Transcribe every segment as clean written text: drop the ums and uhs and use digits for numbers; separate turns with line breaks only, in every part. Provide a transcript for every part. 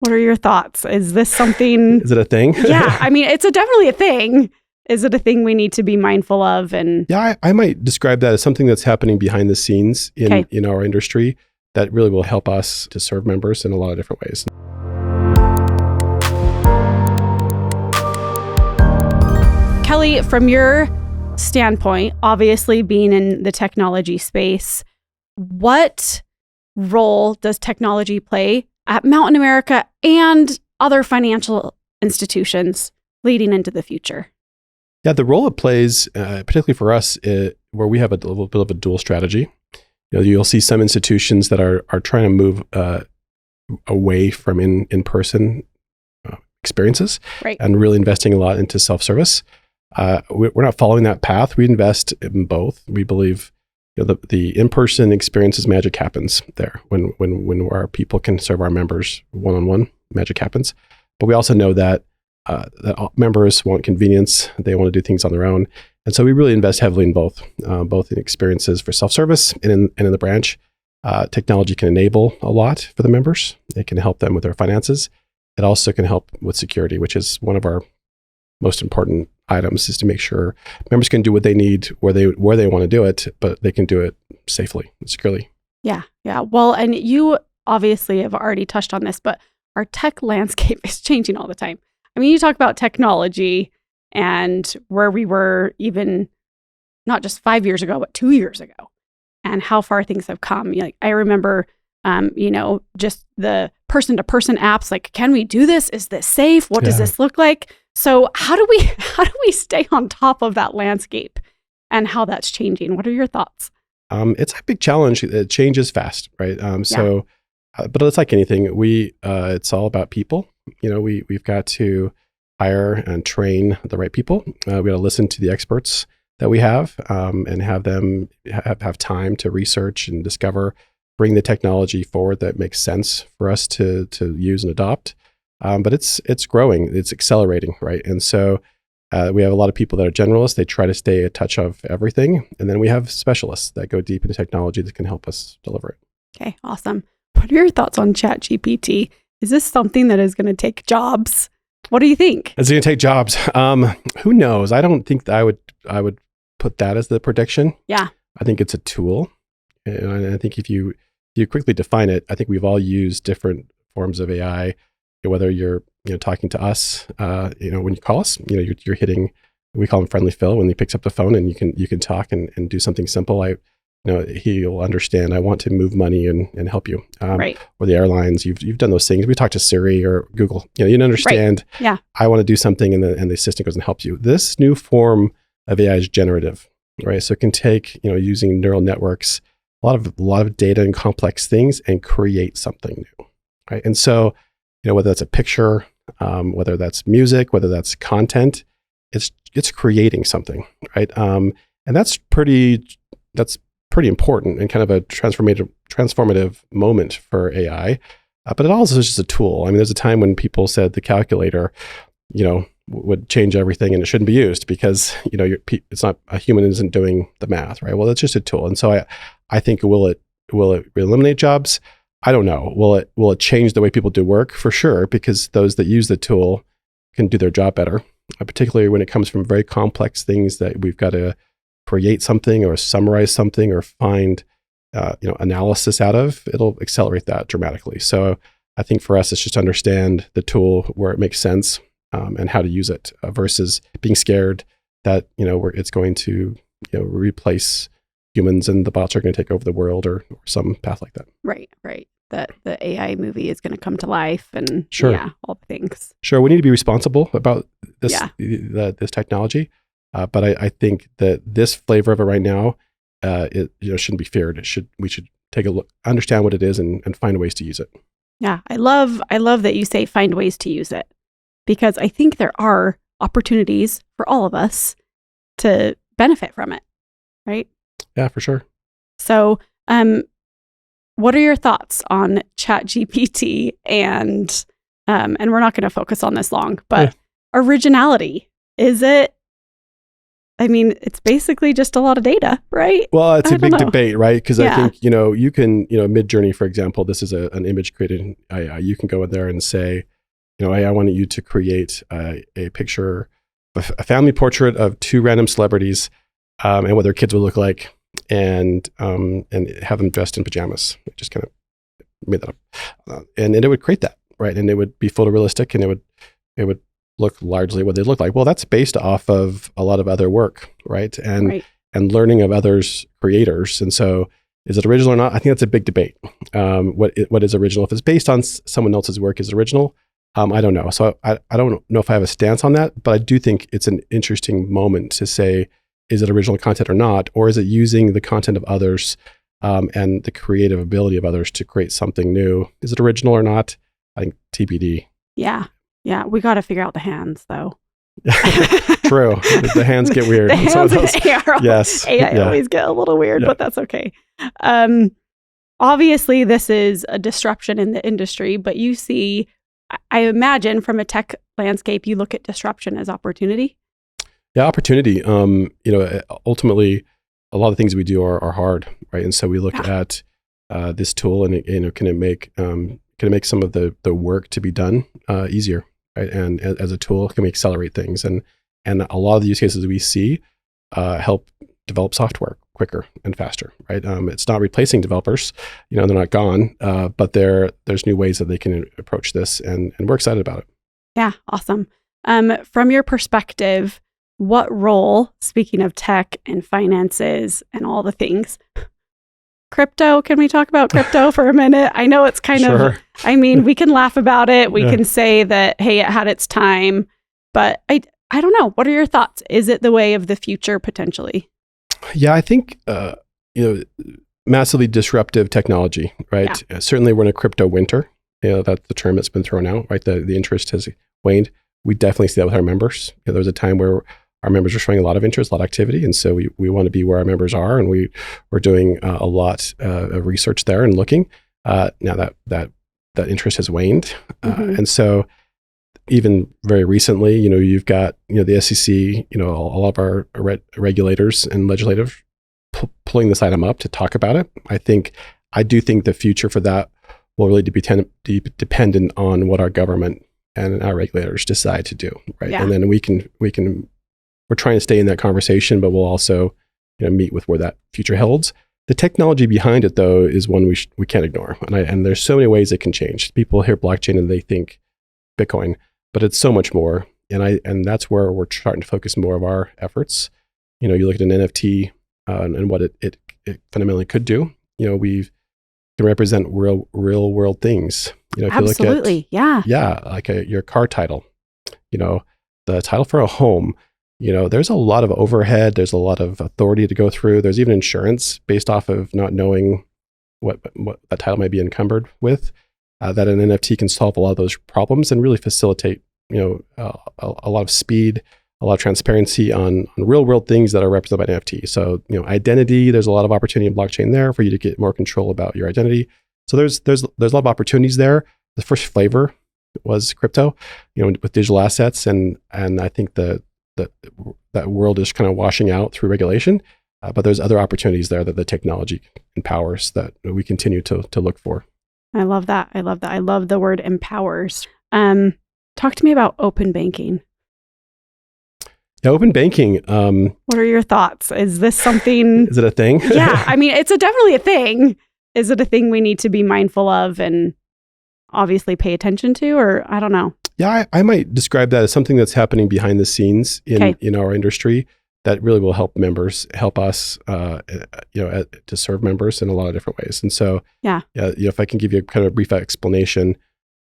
What are your thoughts? Is this something?
Is it a thing?
Yeah, I mean, it's definitely a thing. Is it a thing we need to be mindful of? And
yeah, I might describe that as something that's happening behind the scenes in our industry that really will help us to serve members in a lot of different ways.
Kelly, from your standpoint, obviously being in the technology space, what role does technology play at Mountain America and other financial institutions leading into the future?
Yeah, the role it plays, particularly for us, where we have a little bit of a dual strategy. You'll see some institutions that are trying to move away from in-person experiences,
right,
and really investing a lot into self-service. We're not following that path. We invest in both. We believe the in-person experiences, magic happens there when our people can serve our members one-on-one. Magic happens, but we also know that members want convenience. They want to do things on their own, and so we really invest heavily in both in experiences for self-service and in the branch. Technology can enable a lot for the members. It can help them with their finances. It also can help with security, which is one of our most important items, is to make sure members can do what they need where they want to do it, but they can do it safely and securely.
Yeah. Well, and you obviously have already touched on this, but our tech landscape is changing all the time. I mean, you talk about technology and where we were even not just 5 years ago, but 2 years ago, and how far things have come. Like, I remember, just the person-to-person apps. Like, can we do this? Is this safe? What does this look like? So how do we stay on top of that landscape and how that's changing? What are your thoughts?
It's a big challenge. It changes fast, right? But it's like anything. It's all about people. We've got to hire and train the right people. We got to listen to the experts that we have, and have them have time to research and discover, bring the technology forward that makes sense for us to use and adopt. But it's growing, it's accelerating, right? And so we have a lot of people that are generalists. They try to stay a touch of everything. And then we have specialists that go deep into technology that can help us deliver it.
Okay, awesome. What are your thoughts on Chat GPT? Is this something that is going to take jobs? What do you think?
Is it going to take jobs? Who knows? I don't think that I would put that as the prediction.
Yeah.
I think it's a tool. And I think if you quickly define it, I think we've all used different forms of AI. Whether you're talking to us, when you call us, you're hitting, we call him Friendly Phil, when he picks up the phone and you can talk and do something simple. He'll understand. I want to move money and help you.
Right.
Or the airlines, you've done those things. We talk to Siri or Google. You understand.
Right. Yeah.
I want to do something, and the assistant goes and helps you. This new form of AI is generative, right? So it can take using neural networks, a lot of data and complex things, and create something new, right? And so whether that's a picture, whether that's music, whether that's content, it's creating something, right? And that's pretty important and kind of a transformative moment for AI. But it also is just a tool. I mean, there's a time when people said the calculator, would change everything and it shouldn't be used because it's not, a human isn't doing the math, right? Well, it's just a tool. And so I think will it eliminate jobs? I don't know. Will it change the way people do work? For sure, because those that use the tool can do their job better, particularly when it comes from very complex things that we've got to create something or summarize something or find analysis out of. It'll accelerate that dramatically. So I think for us, it's just understand the tool where it makes sense, and how to use it, versus being scared that it's going to replace humans and the bots are going to take over the world or some path like that.
Right. That the AI movie is going to come to life and all the things.
Sure. We need to be responsible about this, this technology. But I think that this flavor of it right now, it shouldn't be feared. We should take a look, understand what it is and find ways to use it.
Yeah. I love that you say find ways to use it, because I think there are opportunities for all of us to benefit from it. Right.
Yeah, for sure.
So, what are your thoughts on Chat GPT and we're not going to focus on this long, but originality? Is it I mean, it's basically just a lot of data, right?
Well, it's
I
a
don't
big
know.
debate, right? Because I
Yeah.
think, you can, Mid-Journey, for example, this is an image created in AI. You can go in there and say, hey, I want you to create a picture, a family portrait of two random celebrities and what their kids would look like, and have them dressed in pajamas. I just kind of made that up. And it would create that, right? And it would be photorealistic, and it would look largely what they look like. Well, that's based off of a lot of other work, right? And learning of others' creators. And so, is it original or not? I think that's a big debate. What is original? If it's based on someone else's work, is it original? I don't know. So I don't know if I have a stance on that, but I do think it's an interesting moment to say, is it original content or not? Or is it using the content of others and the creative ability of others to create something new? Is it original or not? I think TBD.
Yeah. Yeah. We got to figure out the hands, though.
True. The hands get weird.
The hands in AI always get a little weird, but that's okay. Obviously, this is a disruption in the industry, but you see, I imagine from a tech landscape, you look at disruption as opportunity.
Yeah, opportunity. Ultimately, a lot of things we do are hard, right? And so we look at this tool, and can it make some of the work to be done easier, right? And as a tool, can we accelerate things? And a lot of the use cases we see help develop software quicker and faster, right? It's not replacing developers, they're not gone, but there's new ways that they can approach this, and we're excited about it.
Yeah, awesome. From your perspective, what role, speaking of tech and finances and all the things, crypto, can we talk about crypto for a minute? I know it's kind of, we can laugh about it. We can say that, hey, it had its time, but I don't know. What are your thoughts? Is it the way of the future potentially? Yeah,
I think, massively disruptive technology, right? Yeah. Certainly we're in a crypto winter. That's the term that's been thrown out, right? The interest has waned. We definitely see that with our members. There was a time where our members are showing a lot of interest, a lot of activity. And so we want to be where our members are. And we're doing a lot of research there and looking. Now that interest has waned. And so even very recently, you've got, the SEC, a lot of our regulators and legislators pulling this item up to talk about it. I do think the future for that will really be dependent on what our government and our regulators decide to do, right? Yeah. And then we're trying to stay in that conversation, but we'll also, meet with where that future holds. The technology behind it, though, is one we can't ignore, and there's so many ways it can change. People hear blockchain and they think Bitcoin, but it's so much more, and that's where we're starting to focus more of our efforts. You look at an NFT and what it fundamentally could do. We can represent real world things. If
absolutely,
you look at, like your car title, the title for a home. There's a lot of overhead. There's a lot of authority to go through. There's even insurance based off of not knowing what that title might be encumbered with. That an NFT can solve a lot of those problems and really facilitate, a lot of speed, a lot of transparency on real world things that are represented by an NFT. So, identity, there's a lot of opportunity in blockchain there for you to get more control about your identity. So there's a lot of opportunities there. The first flavor was crypto, with digital assets, and I think that world is kind of washing out through regulation. But there's other opportunities there that the technology empowers that we continue to look for.
I love that. I love the word empowers. Talk to me about open banking.
Yeah, open banking.
What are your thoughts? Is this something?
Is it a thing?
Yeah, it's definitely a thing. Is it a thing we need to be mindful of and obviously pay attention to, or I don't know?
Yeah, I might describe that as something that's happening behind the scenes in our industry that really will help us, to serve members in a lot of different ways. And so, if I can give you kind of a brief explanation,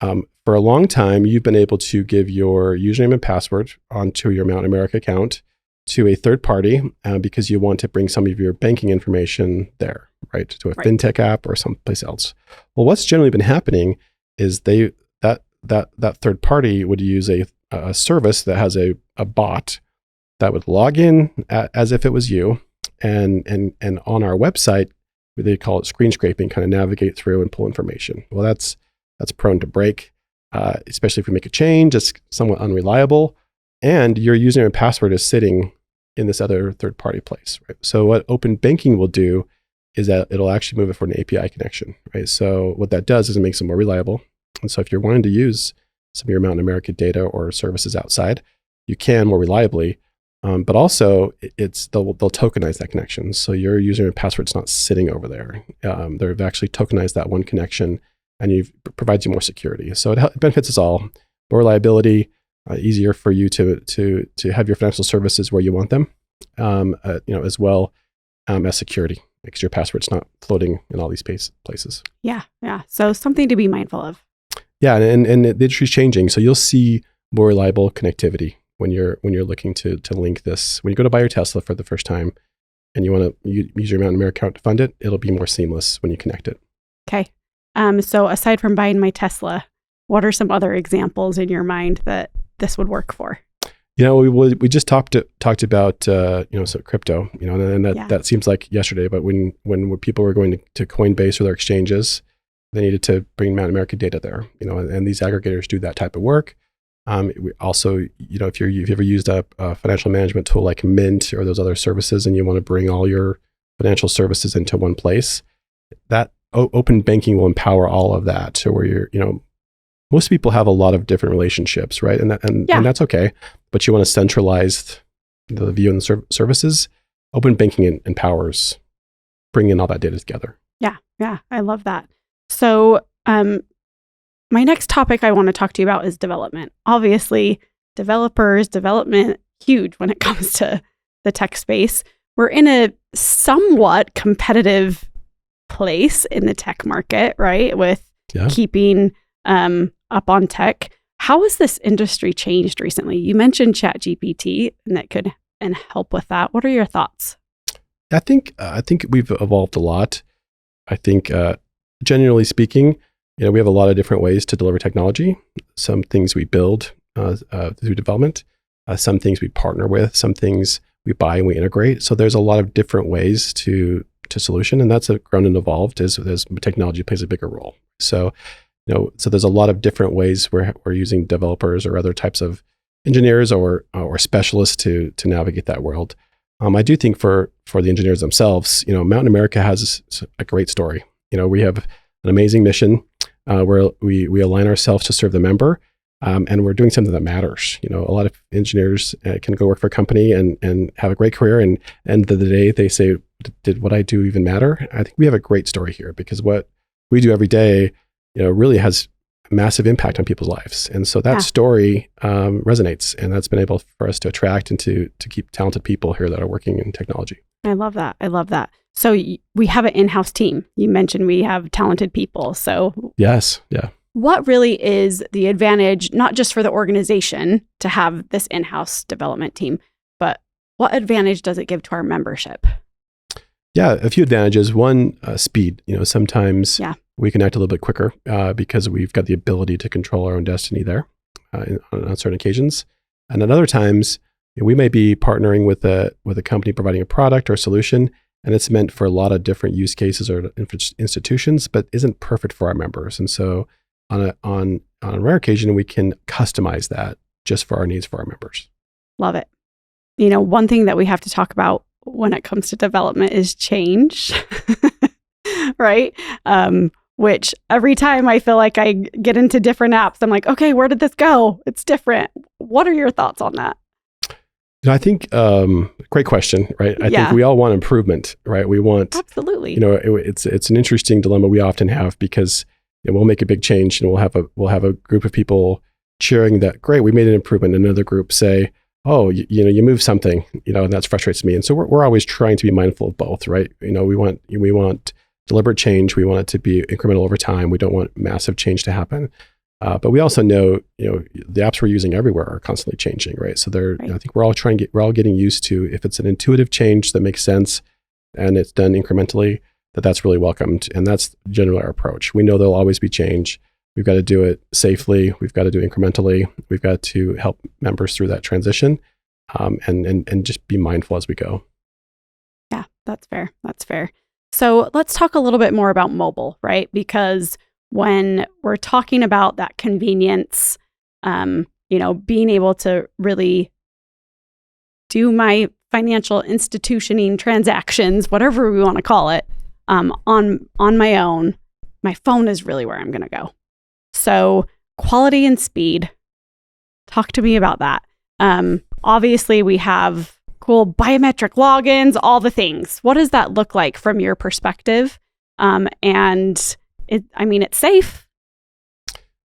for a long time, you've been able to give your username and password onto your Mountain America account to a third party because you want to bring some of your banking information there, right? To a fintech app or someplace else. Well, what's generally been happening is that third party would use a service that has a bot that would log in as if it was you, and on our website, they call it screen scraping, kind of navigate through and pull information. Well, that's prone to break, especially if we make a change. It's somewhat unreliable, and your username and password is sitting in this other third-party place, right? So what open banking will do is that it'll actually move it for an API connection, right? So what that does is it makes it more reliable. And so if you're wanting to use some of your Mountain America data or services outside, you can more reliably. But also, they'll tokenize that connection. So your username and password's not sitting over there. They've actually tokenized that one connection, and it provides you more security. So it benefits us all. More reliability, easier for you to have your financial services where you want them, as well as security, because your password's not floating in all these places.
Yeah. So something to be mindful of. Yeah,
and the industry's changing, so you'll see more reliable connectivity when you're looking to link this. When you go to buy your Tesla for the first time, and you want to use your Mountain America account to fund it, it'll be more seamless when you connect it.
Okay. So aside from buying my Tesla, what are some other examples in your mind that this would work for?
We just talked about some crypto, and that seems like yesterday. But when people were going to Coinbase or their exchanges, they needed to bring Mountain America data there, and these aggregators do that type of work. We also, if you've ever used a financial management tool like Mint or those other services, and you want to bring all your financial services into one place, that open banking will empower all of that. So where most people have a lot of different relationships, right? And that's okay, but you want to centralize the view and the services. Open banking empowers bringing all that data together.
Yeah, I love that. So, my next topic I want to talk to you about is development. Obviously, development, huge when it comes to the tech space. We're in a somewhat competitive place in the tech market, right? With keeping up on tech. How has this industry changed recently? You mentioned Chat GPT, and that could help with that. What are your thoughts?
I think we've evolved a lot. I think, generally speaking, we have a lot of different ways to deliver technology. Some things we build through development, some things we partner with, some things we buy and we integrate. So there's a lot of different ways to solution, and that's grown and evolved as technology plays a bigger role. So, so there's a lot of different ways where we're using developers or other types of engineers or specialists to navigate that world. I do think for the engineers themselves, Mountain America has a great story. We have an amazing mission where we align ourselves to serve the member, and we're doing something that matters. A lot of engineers can go work for a company and have a great career, and end of the day they say, "Did what I do even matter?" I think we have a great story here because what we do every day, really has a massive impact on people's lives, and so that story resonates, and that's been able for us to attract and to keep talented people here that are working in technology.
I love that. So we have an in-house team. You mentioned we have talented people. So
yes, yeah.
What really is the advantage, not just for the organization to have this in-house development team, but what advantage does it give to our membership?
Yeah, a few advantages. One, speed. Sometimes we can act a little bit quicker because we've got the ability to control our own destiny there on certain occasions. And at other times, we may be partnering with a company providing a product or a solution, and it's meant for a lot of different use cases or institutions, but isn't perfect for our members. And so on a rare occasion, we can customize that just for our needs for our members.
Love it. One thing that we have to talk about when it comes to development is change, right? Which every time I feel like I get into different apps, I'm like, okay, where did this go? It's different. What are your thoughts on that?
I think, great question, right? I think we all want improvement, right? We want,
absolutely.
It's an interesting dilemma we often have because we'll make a big change and we'll have a group of people cheering that, great, we made an improvement. And another group say, oh, you moved something, and that frustrates me. And so we're always trying to be mindful of both, right? We want deliberate change. We want it to be incremental over time. We don't want massive change to happen. But we also know, the apps we're using everywhere are constantly changing, right? So I think we're all getting used to, if it's an intuitive change that makes sense and it's done incrementally, that's really welcomed. And that's generally our approach. We know there'll always be change. We've got to do it safely. We've got to do it incrementally. We've got to help members through that transition, and just be mindful as we go.
Yeah, that's fair. So let's talk a little bit more about mobile, right? Because when we're talking about that convenience, being able to really do my financial institutioning transactions, whatever we want to call it, on my own, my phone is really where I'm going to go. So quality and speed. Talk to me about that. Obviously, we have cool biometric logins, all the things. What does that look like from your perspective? And it's safe.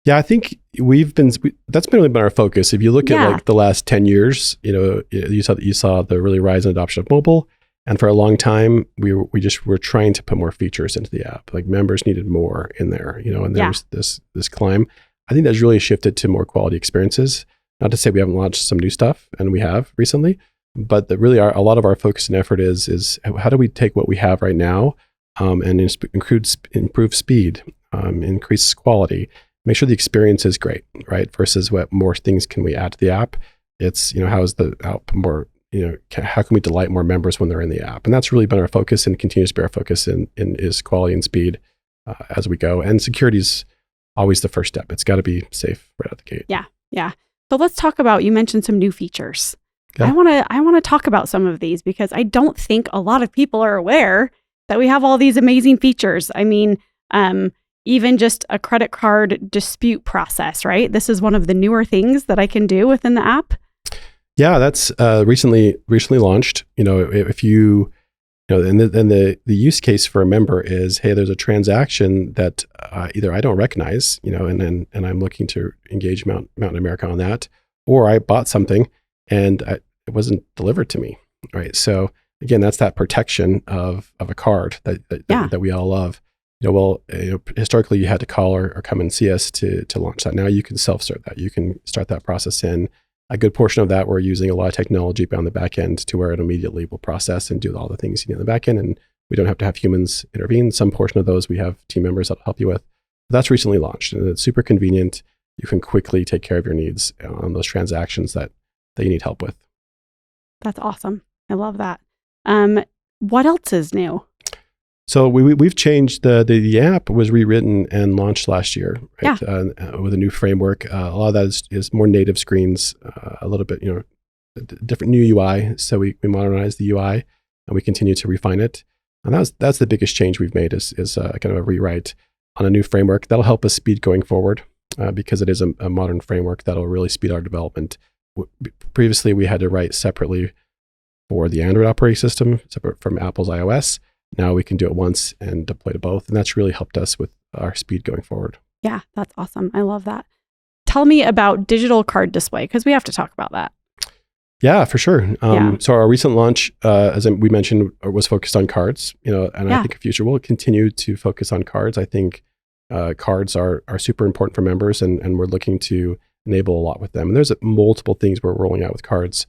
Yeah, I think that's been really been our focus. If you look at like the last 10 years, you saw the really rise in adoption of mobile. And for a long time, we were trying to put more features into the app. Like members needed more in there, and there was this climb. I think that's really shifted to more quality experiences. Not to say we haven't launched some new stuff, and we have recently, but a lot of our focus and effort is how do we take what we have right now and improve speed, increase quality, make sure the experience is great, right? Versus what more things can we add to the app? It's, how can we delight more members when they're in the app? And that's really been our focus and continues to be our focus is quality and speed as we go. And security is always the first step. It's got to be safe right out the gate.
Yeah. So let's talk about, you mentioned some new features.
Okay.
I want to talk about some of these because I don't think a lot of people are aware that we have all these amazing features. I mean, even just a credit card dispute process, right? This is one of the newer things that I can do within the app.
Yeah, that's recently launched. If you, and the use case for a member is, hey, there's a transaction that either I don't recognize, and I'm looking to engage Mountain America on that, or I bought something and it wasn't delivered to me, right? So again, that's that protection of a card that we all love. Historically you had to call or come and see us to launch that. Now you can self-serve that. You can start that process in. A good portion of that, we're using a lot of technology on the back end to where it immediately will process and do all the things you need on the back end. And we don't have to have humans intervene. Some portion of those we have team members that'll help you with. That's recently launched and it's super convenient. You can quickly take care of your needs on those transactions that you need help with.
That's awesome. I love that. What else is new?
So we've changed the app was rewritten and launched last year, right? With a new framework. A lot of that is more native screens, a little bit, different new UI. So we modernized the UI and we continue to refine it. And that's the biggest change we've made is kind of a rewrite on a new framework that'll help us speed going forward because it is a modern framework that'll really speed our development. Previously, we had to write separately for the Android operating system, separate from Apple's iOS. Now we can do it once and deploy to both. And that's really helped us with our speed going forward.
Yeah, that's awesome. I love that. Tell me about digital card display, because we have to talk about that.
Yeah, for sure. So our recent launch, as we mentioned, was focused on cards, I think in future we'll continue to focus on cards. I think cards are super important for members and we're looking to enable a lot with them. And there's multiple things we're rolling out with cards.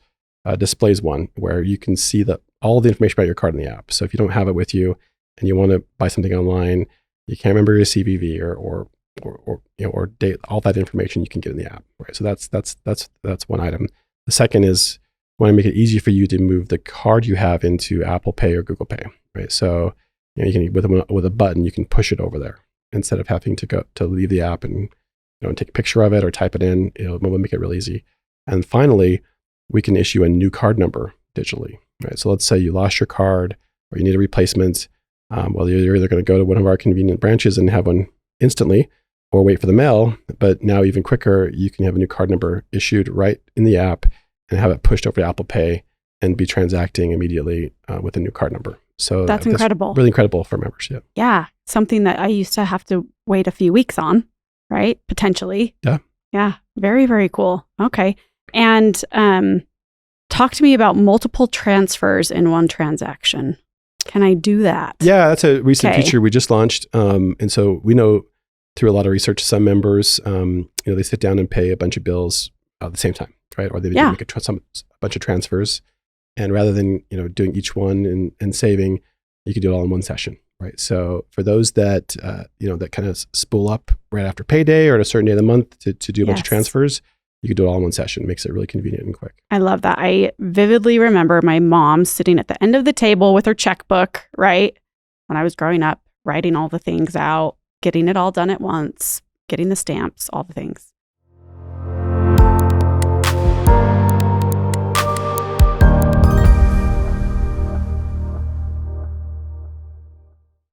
Displays one where you can see all the information about your card in the app. So if you don't have it with you and you want to buy something online, you can't remember your CVV or date, all that information you can get in the app, right? So that's one item. The second is we want to make it easy for you to move the card you have into Apple Pay or Google Pay, right? So you can with a button you can push it over there instead of having to leave the app and take a picture of it or type it in. We'll make it real easy. And finally, we can issue a new card number digitally, right? So let's say you lost your card or you need a replacement. Well, you're either going to go to one of our convenient branches and have one instantly or wait for the mail. But now even quicker, you can have a new card number issued right in the app and have it pushed over to Apple Pay and be transacting immediately with a new card number. So
that's incredible.
Really incredible for members. Yeah.
Yeah. Something that I used to have to wait a few weeks on, right? Potentially.
Yeah.
Yeah. Very, very cool. Okay. And talk to me about multiple transfers in one transaction. Can I do that?
Yeah, that's a recent feature we just launched. And so we know through a lot of research, some members, they sit down and pay a bunch of bills at the same time, right? Or they make a bunch of transfers. And rather than doing each one and saving, you can do it all in one session, right? So for those that that kind of spool up right after payday or at a certain day of the month to do a bunch of transfers, you can do it all in one session. It makes it really convenient and quick.
I love that. I vividly remember my mom sitting at the end of the table with her checkbook, right? When I was growing up, writing all the things out, getting it all done at once, getting the stamps, all the things.